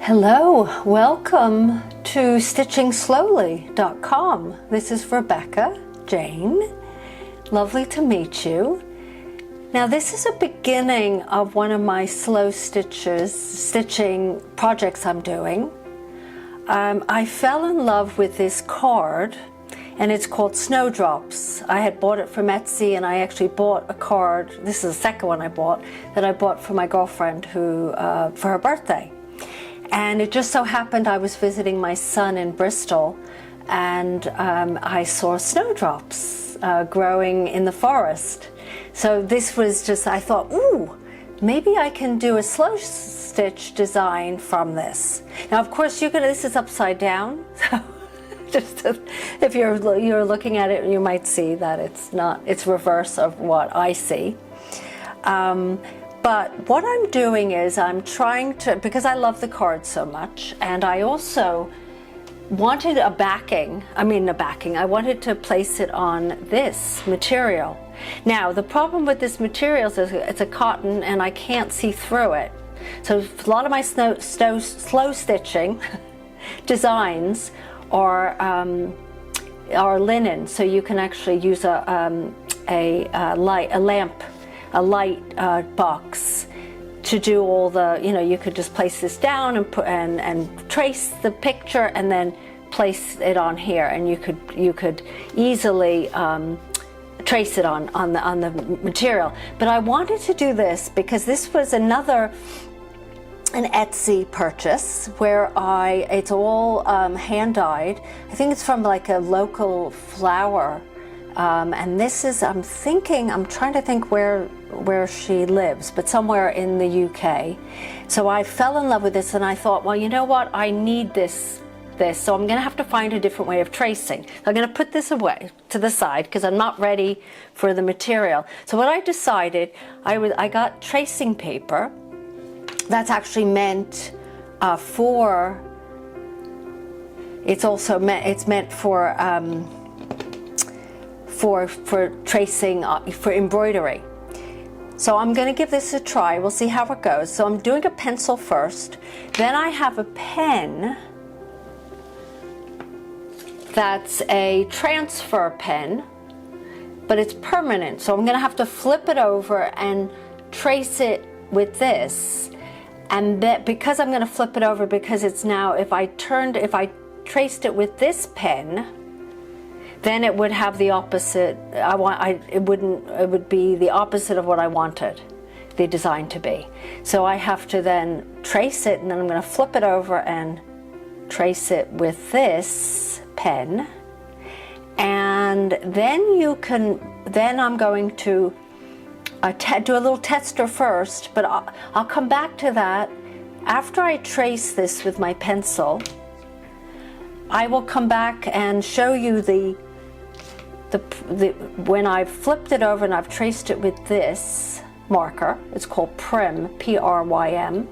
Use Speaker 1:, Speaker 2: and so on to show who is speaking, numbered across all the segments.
Speaker 1: Hello, welcome to stitchingslowly.com. This is Rebecca Jane. Lovely to meet you. Now this is a beginning of one of my stitching projects I'm doing. I fell in love with this card and it's called Snowdrops. I had bought it from Etsy and I actually bought a card, this is the second one I bought, that I bought for my girlfriend for her birthday. And it just so happened I was visiting my son in Bristol and I saw snowdrops growing in the forest. So this was just, I thought, ooh, maybe I can do a slow stitch design from this. Now of course this is upside down, so just if you're looking at it, you might see that it's reverse of what I see. But what I'm doing is I'm trying to, because I love the card so much, and I also wanted I wanted to place it on this material. Now, the problem with this material is it's a cotton and I can't see through it. So a lot of my slow stitching designs are linen, so you can actually use a light box to do all the, you could just place this down and put and trace the picture and then place it on here, and you could easily trace it on the material. But I wanted to do this because this was an Etsy purchase where it's all hand dyed. I think it's from like a local flower. And this is, I'm trying to think where she lives, but somewhere in the UK. So I fell in love with this and I thought, well, you know what, I need this, so I'm gonna have to find a different way of tracing. I'm gonna put this away to the side because I'm not ready for the material. So what I decided, I got tracing paper that's actually meant it's meant for tracing, for embroidery. So I'm going to give this a try. We'll see how it goes. So I'm doing a pencil first. Then I have a pen that's a transfer pen, but it's permanent. So I'm going to have to flip it over and trace it with this. And because I'm going to flip it over, because it's now, if I traced it with this pen, then it would have the opposite. It would be the opposite of what I wanted the design to be. So I have to then trace it, and then I'm going to flip it over and trace it with this pen. And then I'm going to do a little tester first, but I'll come back to that after I trace this with my pencil. I will come back and show you when I've flipped it over and I've traced it with this marker. It's called Prym, P-R-Y-M.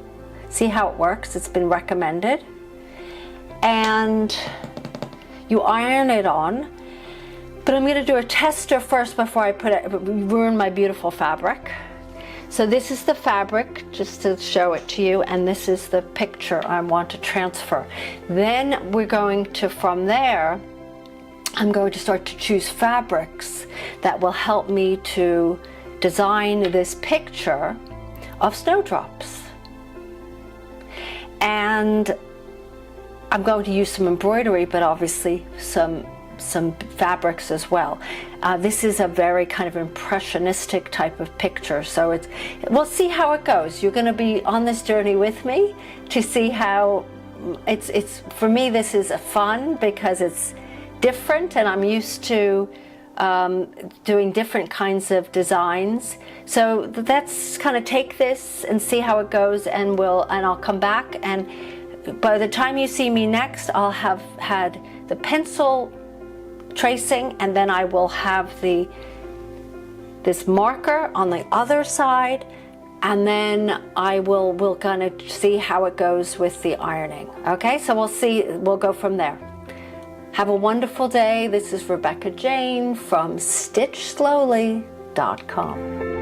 Speaker 1: See how it works? It's been recommended. And you iron it on. But I'm going to do a tester first before I ruin my beautiful fabric. So this is the fabric, just to show it to you, and this is the picture I want to transfer. Then we're going to, from there, I'm going to start to choose fabrics that will help me to design this picture of snowdrops. And I'm going to use some embroidery, but obviously some fabrics as well. This is a very kind of impressionistic type of picture, so we'll see how it goes. You're going to be on this journey with me to see how for me this is fun because it's different and I'm used to doing different kinds of designs. So let's kind of take this and see how it goes, and I'll come back, and by the time you see me next, I'll have had the pencil tracing, and then I will have this marker on the other side, and then we'll kind of see how it goes with the ironing. Okay, so we'll go from there. Have a wonderful day. This is Rebecca Jane from stitchslowly.com.